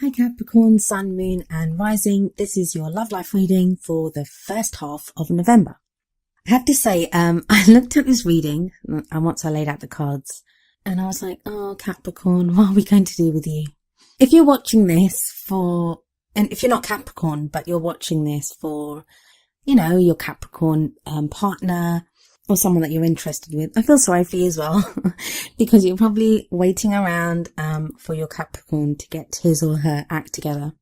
Hi Capricorn, Sun, Moon and Rising. This is your love life reading for the first half of November. I have to say, I looked at this reading and once I laid out the cards and I was like, oh Capricorn, what are we going to do with you? If you're watching this and if you're not Capricorn, but you're watching this for, your Capricorn partner or someone that you're interested with, I feel sorry for you as well because you're probably waiting around for your Capricorn to get his or her act together.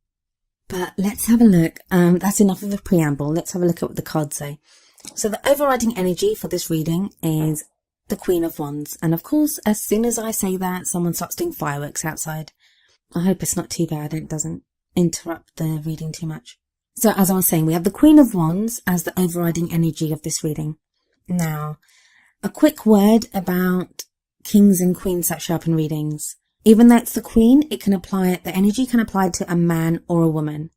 But let's have a look. That's enough of a preamble. Let's have a look at what the cards say. So the overriding energy for this reading is the Queen of Wands. And of course, as soon as I say that, someone starts doing fireworks outside. I hope it's not too bad and it doesn't interrupt the reading too much. So as I was saying, we have the Queen of Wands as the overriding energy of this reading. Now, a quick word about kings and queens that show up in readings. Even though it's the queen, the energy can apply to a man or a woman.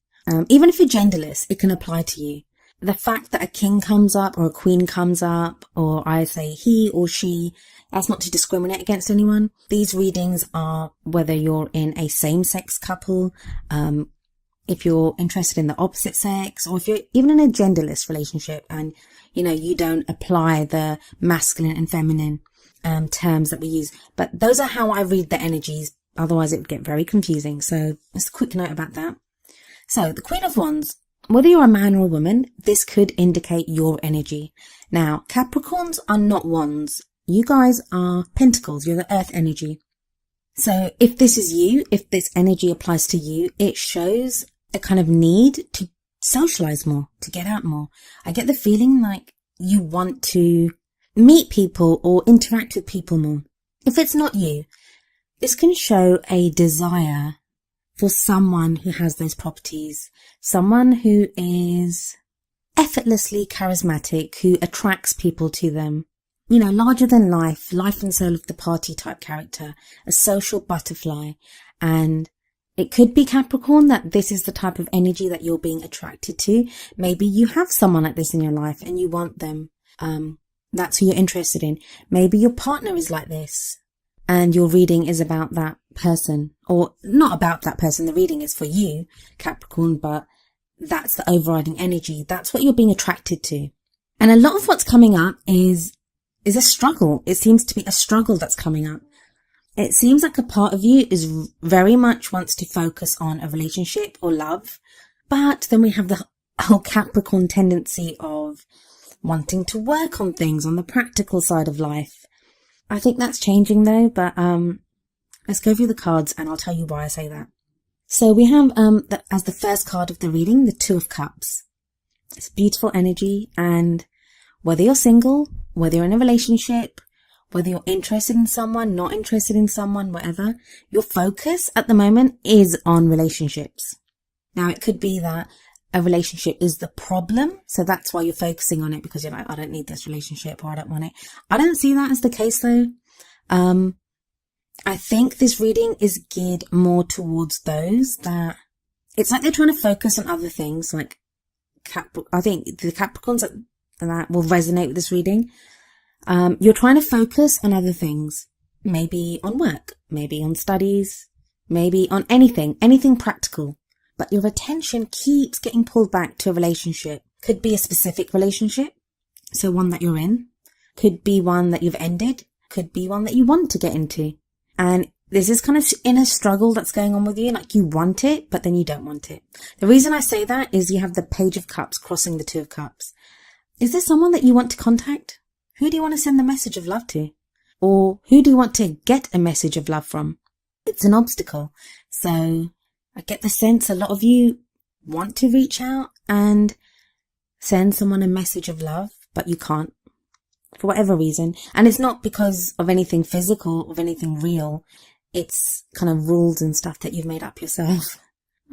Even if you're genderless, it can apply to you. The fact that a king comes up or a queen comes up, or I say he or she, that's not to discriminate against anyone. These readings are whether you're in a same-sex couple, if you're interested in the opposite sex, or if you're even in a genderless relationship and, you don't apply the masculine and feminine terms that we use. But those are how I read the energies. Otherwise, it would get very confusing. So just a quick note about that. So the Queen of Wands, whether you're a man or a woman, this could indicate your energy. Now, Capricorns are not wands. You guys are pentacles. You're the earth energy. So if this is you, if this energy applies to you, it shows a kind of need to socialize more, to get out more. I get the feeling like you want to meet people or interact with people more. If it's not you, this can show a desire for someone who has those properties, someone who is effortlessly charismatic, who attracts people to them. Larger than life and soul of the party type character, a social butterfly. And it could be Capricorn that this is the type of energy that you're being attracted to. Maybe you have someone like this in your life and you want them. That's who you're interested in. Maybe your partner is like this and your reading is about that person, or not about that person. The reading is for you, Capricorn, but that's the overriding energy. That's what you're being attracted to. And a lot of what's coming up is a struggle. It seems to be a struggle that's coming up. It seems like a part of you is very much wants to focus on a relationship or love. But then we have the whole Capricorn tendency of wanting to work on things on the practical side of life. I think that's changing though, but let's go through the cards and I'll tell you why I say that. So we have as the first card of the reading, the Two of Cups. It's beautiful energy, and whether you're single, whether you're in a relationship, whether you're interested in someone, not interested in someone, whatever, your focus at the moment is on relationships. Now, it could be that a relationship is the problem, so that's why you're focusing on it, because you're like, I don't need this relationship, or I don't want it. I don't see that as the case though. I think this reading is geared more towards those that it's like they're trying to focus on other things, like I think the Capricorns that will resonate with this reading. You're trying to focus on other things, maybe on work, maybe on studies, maybe on anything practical, but your attention keeps getting pulled back to a relationship. Could be a specific relationship, so one that you're in, could be one that you've ended, could be one that you want to get into. And this is kind of inner struggle that's going on with you, like you want it, but then you don't want it. The reason I say that is you have the Page of Cups crossing the Two of Cups. Is there someone that you want to contact? Who do you want to send the message of love to? Or who do you want to get a message of love from? It's an obstacle. So I get the sense a lot of you want to reach out and send someone a message of love, but you can't for whatever reason. And it's not because of anything physical or of anything real. It's kind of rules and stuff that you've made up yourself.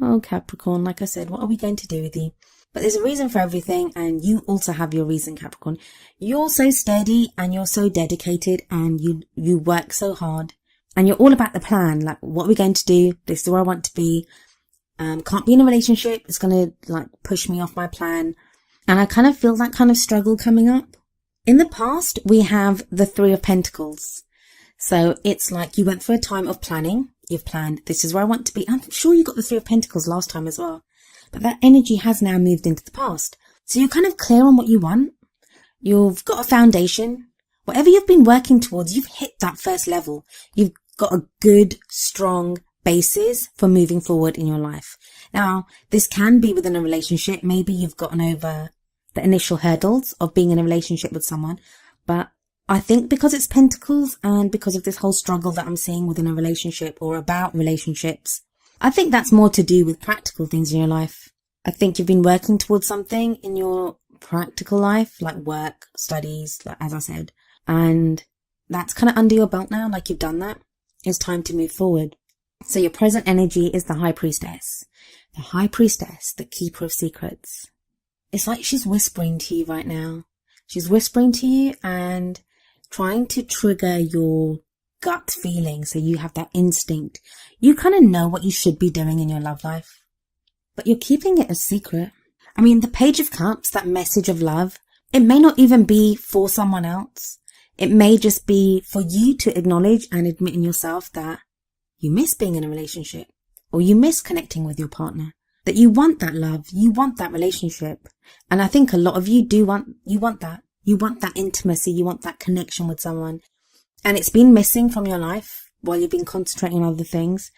Oh, Capricorn, like I said, what are we going to do with you? But there's a reason for everything, and you also have your reason, Capricorn. You're so steady and you're so dedicated and you work so hard and you're all about the plan. Like, what are we going to do? This is where I want to be. Can't be in a relationship. It's going to push me off my plan. And I kind of feel that kind of struggle coming up. In the past, we have the Three of Pentacles. So it's like you went through a time of planning You've planned, this is where I want to be. I'm sure you got the Three of Pentacles last time as well. But that energy has now moved into the past. So you're kind of clear on what you want. You've got a foundation. Whatever you've been working towards, you've hit that first level. You've got a good, strong basis for moving forward in your life. Now, this can be within a relationship. Maybe you've gotten over the initial hurdles of being in a relationship with someone. But I think because it's Pentacles and because of this whole struggle that I'm seeing within a relationship or about relationships, I think that's more to do with practical things in your life. I think you've been working towards something in your practical life, like work, studies, like as I said, and that's kind of under your belt now, like you've done that. It's time to move forward. So your present energy is the High Priestess. The High Priestess, the Keeper of Secrets. It's like she's whispering to you right now. She's whispering to you and trying to trigger your gut feeling, so you have that instinct. You kind of know what you should be doing in your love life, but you're keeping it a secret. I mean, the Page of Cups, that message of love, it may not even be for someone else. It may just be for you to acknowledge and admit in yourself that you miss being in a relationship, or you miss connecting with your partner, that you want that love, you want that relationship. And I think a lot of you want that. You want that intimacy, you want that connection with someone. And it's been missing from your life while you've been concentrating on other things.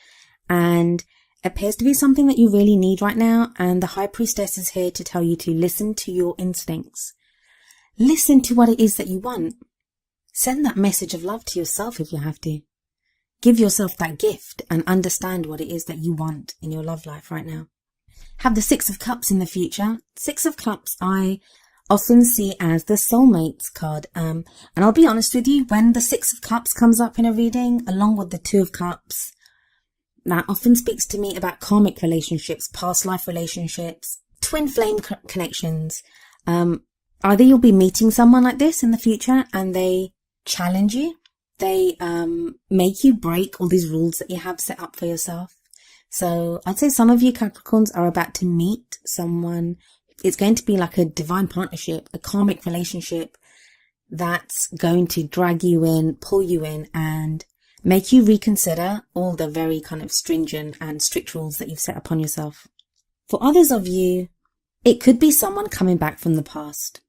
And it appears to be something that you really need right now. And the High Priestess is here to tell you to listen to your instincts. Listen to what it is that you want. Send that message of love to yourself if you have to. Give yourself that gift and understand what it is that you want in your love life right now. Have the Six of Cups in the future. Six of Cups I often see as the soulmates card. And I'll be honest with you, when the Six of Cups comes up in a reading, along with the Two of Cups, that often speaks to me about karmic relationships, past life relationships, twin flame connections. Either you'll be meeting someone like this in the future and they challenge you. They make you break all these rules that you have set up for yourself. So I'd say some of you Capricorns are about to meet someone. It's going to be like a divine partnership, a karmic relationship that's going to drag you in, pull you in, and make you reconsider all the very kind of stringent and strict rules that you've set upon yourself. For others of you, it could be someone coming back from the past.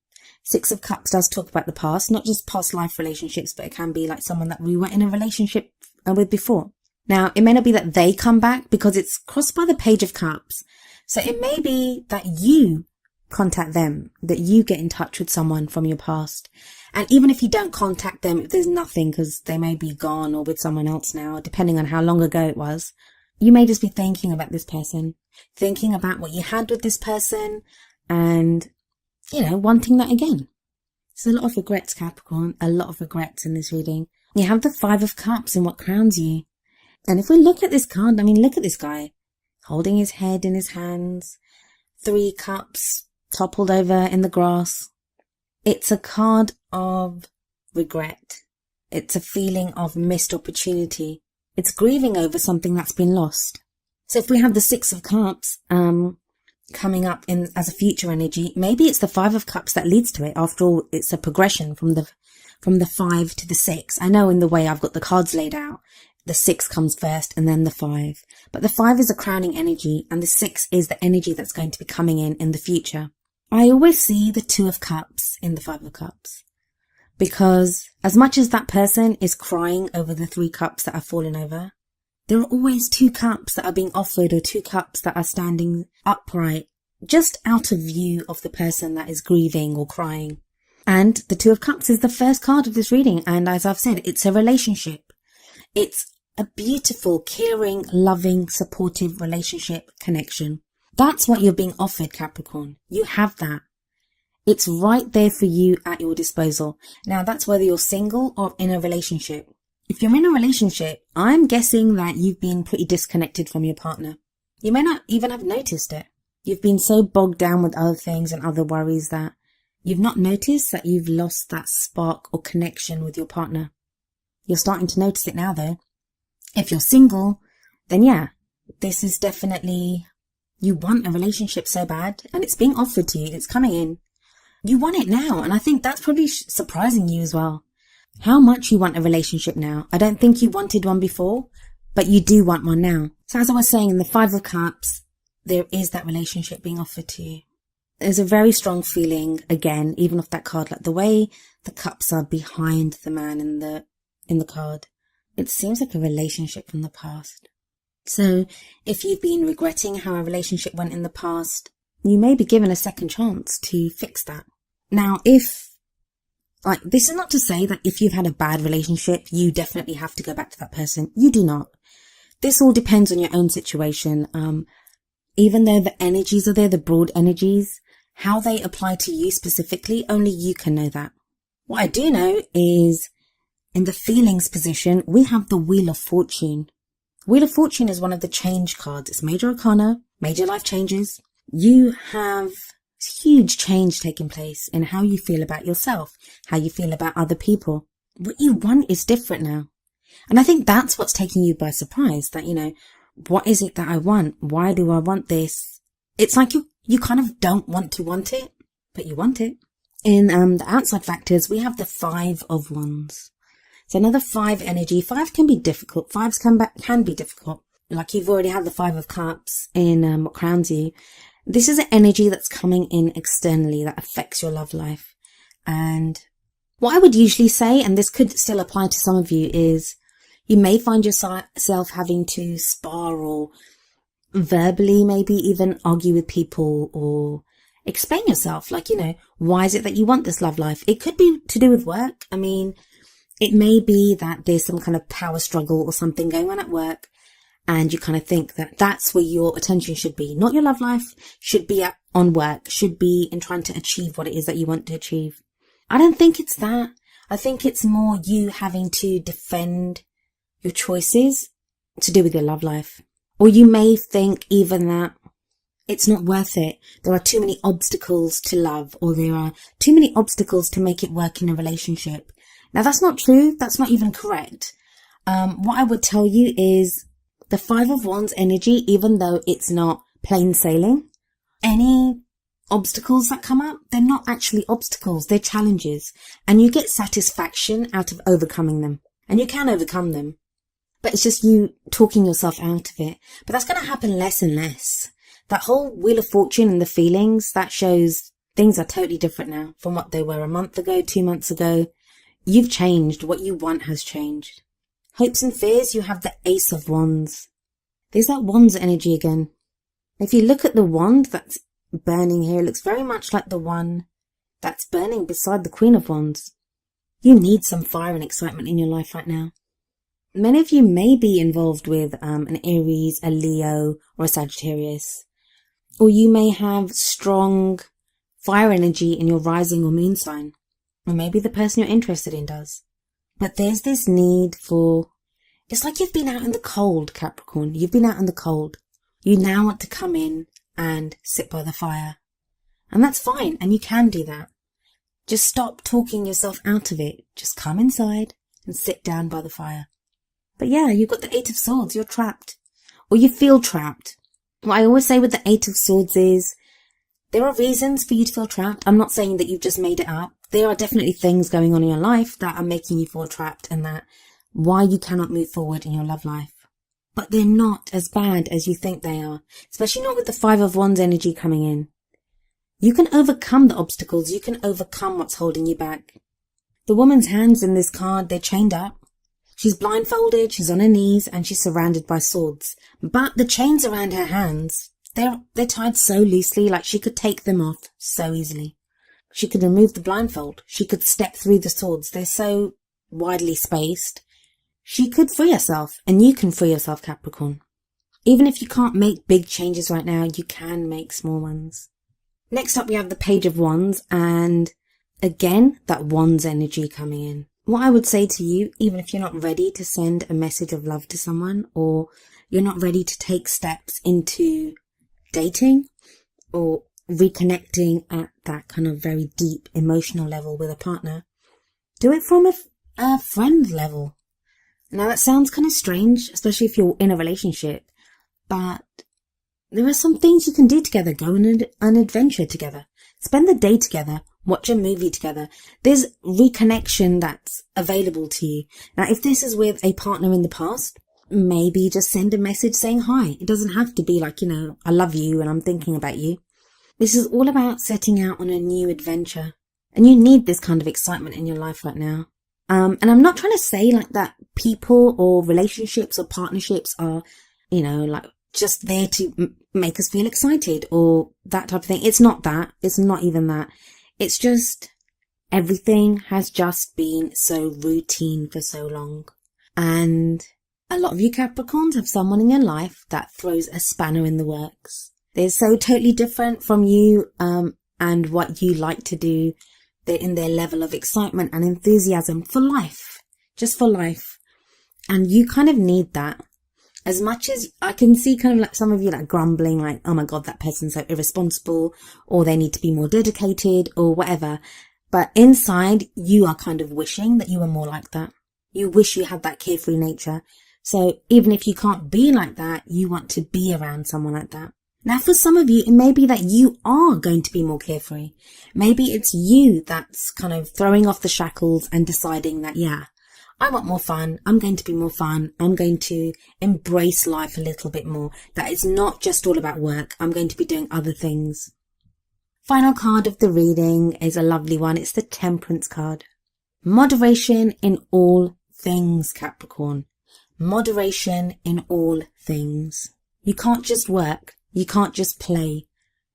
Six of Cups does talk about the past, not just past life relationships, but it can be like someone that we were in a relationship with before. Now, it may not be that they come back because it's crossed by the Page of Cups. So it may be that you contact them, that you get in touch with someone from your past. And even if you don't contact them, if there's nothing because they may be gone or with someone else now, depending on how long ago it was, you may just be thinking about this person, thinking about what you had with this person and, wanting that again. There's a lot of regrets, Capricorn, a lot of regrets in this reading. You have the Five of Cups in what crowns you. And if we look at this card, look at this guy holding his head in his hands, 3 cups toppled over in the grass. It's a card of regret. It's a feeling of missed opportunity. It's grieving over something that's been lost. So if we have the Six of Cups coming up in as a future energy, maybe it's the Five of Cups that leads to it. After all, it's a progression from the 5 to the 6. I know in the way I've got the cards laid out, the 6 comes first and then the 5. But the 5 is a crowning energy and the 6 is the energy that's going to be coming in the future. I always see the Two of Cups in the Five of Cups because as much as that person is crying over the 3 cups that are fallen over, there are always 2 cups that are being offered or 2 cups that are standing upright, just out of view of the person that is grieving or crying. And the Two of Cups is the first card of this reading. And as I've said, it's a relationship. It's a beautiful, caring, loving, supportive relationship connection. That's what you're being offered, Capricorn. You have that. It's right there for you at your disposal. Now, that's whether you're single or in a relationship. If you're in a relationship, I'm guessing that you've been pretty disconnected from your partner. You may not even have noticed it. You've been so bogged down with other things and other worries that you've not noticed that you've lost that spark or connection with your partner. You're starting to notice it now, though. If you're single, then yeah, this is definitely, you want a relationship so bad and it's being offered to you. It's coming in. You want it now. And I think that's probably surprising you as well. How much you want a relationship now. I don't think you wanted one before, but you do want one now. So as I was saying, in the Five of Cups, there is that relationship being offered to you. There's a very strong feeling, again, even off that card, like the way the cups are behind the man in the card. It seems like a relationship from the past. So if you've been regretting how a relationship went in the past, you may be given a second chance to fix that. Now, this is not to say that if you've had a bad relationship, you definitely have to go back to that person. You do not. This all depends on your own situation. Even though the energies are there, the broad energies, how they apply to you specifically, only you can know that. What I do know is in the feelings position, we have the Wheel of Fortune. Wheel of Fortune is one of the change cards. It's major arcana, major life changes. You have huge change taking place in how you feel about yourself, how you feel about other people. What you want is different now. And I think that's what's taking you by surprise, that, what is it that I want? Why do I want this? It's like you kind of don't want to want it, but you want it. In the outside factors, we have the Five of Wands. So another 5 energy. 5 can be difficult. 5s can be difficult. Like you've already had the 5 of Cups in what crowns you. This is an energy that's coming in externally that affects your love life. And what I would usually say, and this could still apply to some of you, is you may find yourself having to spar or verbally maybe even argue with people or explain yourself. Like, why is it that you want this love life? It could be to do with work. I mean, it may be that there's some kind of power struggle or something going on at work, and you kind of think that that's where your attention should be. Not your love life, should be on work, should be in trying to achieve what it is that you want to achieve. I don't think it's that. I think it's more you having to defend your choices to do with your love life. Or you may think even that it's not worth it. There are too many obstacles to love, or there are too many obstacles to make it work in a relationship. Now, that's not true. That's not even correct. What I would tell you is the 5 of Wands energy, even though it's not plain sailing, any obstacles that come up, they're not actually obstacles. They're challenges. And you get satisfaction out of overcoming them. And you can overcome them. But it's just you talking yourself out of it. But that's going to happen less and less. That whole Wheel of Fortune and the feelings, that shows things are totally different now from what they were a month ago, 2 months ago. You've changed. What you want has changed. Hopes and fears, you have the Ace of Wands. There's that Wands energy again. If you look at the wand that's burning here, it looks very much like the one that's burning beside the Queen of Wands. You need some fire and excitement in your life right now. Many of you may be involved with an Aries, a Leo, or a Sagittarius. Or you may have strong fire energy in your rising or moon sign. Or maybe the person you're interested in does. But there's this need for... It's like you've been out in the cold, Capricorn. You've been out in the cold. You now want to come in and sit by the fire. And that's fine, and you can do that. Just stop talking yourself out of it. Just come inside and sit down by the fire. But yeah, you've got the 8 of Swords. You're trapped. Or you feel trapped. What I always say with the 8 of Swords is there are reasons for you to feel trapped. I'm not saying that you've just made it up. There are definitely things going on in your life that are making you feel trapped, and that why you cannot move forward in your love life. But they're not as bad as you think they are, especially not with the 5 of Wands energy coming in. You can overcome the obstacles. You can overcome what's holding you back. The woman's hands in this card, they're chained up. She's blindfolded, she's on her knees, and she's surrounded by swords. But the chains around her hands, they're tied so loosely, like she could take them off so easily. She could remove the blindfold. She could step through the swords. They're so widely spaced. She could free herself, and you can free yourself, Capricorn. Even if you can't make big changes right now, you can make small ones. Next up, we have the Page of Wands, and again, that Wands energy coming in. What I would say to you, even if you're not ready to send a message of love to someone, or you're not ready to take steps into dating or reconnecting at that kind of very deep emotional level with a partner, do it from a friend level. Now that sounds kind of strange, especially if you're in a relationship, but there are some things you can do together. Go on an adventure together. Spend the day together. Watch a movie together. There's reconnection that's available to you. Now, if this is with a partner in the past, maybe just send a message saying hi. It doesn't have to be like, I love you and I'm thinking about you. This is all about setting out on a new adventure. And you need this kind of excitement in your life right now. And I'm not trying to say like that people or relationships or partnerships are, like just there to make us feel excited or that type of thing. It's not that. It's not even that. It's just everything has just been so routine for so long. And a lot of you Capricorns have someone in your life that throws a spanner in the works. They're so totally different from you and what you like to do. They're in their level of excitement and enthusiasm for life, just for life. And you kind of need that. As much as I can see kind of like some of you like grumbling like, oh my God, that person's so irresponsible, or they need to be more dedicated or whatever. But inside you are kind of wishing that you were more like that. You wish you had that carefree nature. So even if you can't be like that, you want to be around someone like that. Now, for some of you, it may be that you are going to be more carefree. Maybe it's you that's kind of throwing off the shackles and deciding that, yeah, I want more fun. I'm going to be more fun. I'm going to embrace life a little bit more. That it's not just all about work. I'm going to be doing other things. Final card of the reading is a lovely one. It's the Temperance card. Moderation in all things, Capricorn. Moderation in all things. You can't just work. You can't just play.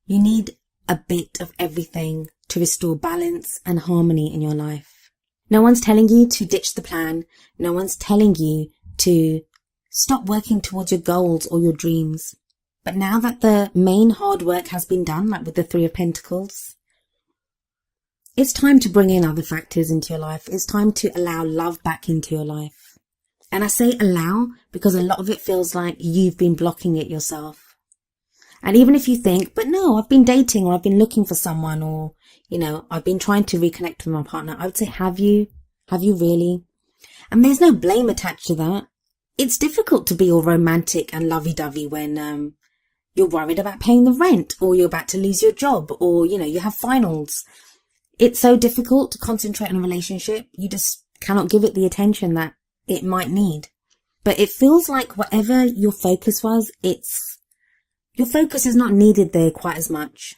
You need a bit of everything to restore balance and harmony in your life. No one's telling you to ditch the plan. No one's telling you to stop working towards your goals or your dreams. But now that the main hard work has been done, like with the Three of Pentacles, it's time to bring in other factors into your life. It's time to allow love back into your life. And I say allow because a lot of it feels like you've been blocking it yourself. And even if you think, but no, I've been dating or I've been looking for someone or, I've been trying to reconnect with my partner. I would say, have you? Have you really? And there's no blame attached to that. It's difficult to be all romantic and lovey-dovey when you're worried about paying the rent or you're about to lose your job or, you have finals. It's so difficult to concentrate on a relationship. You just cannot give it the attention that it might need. But it feels like whatever your focus was, your focus is not needed there quite as much.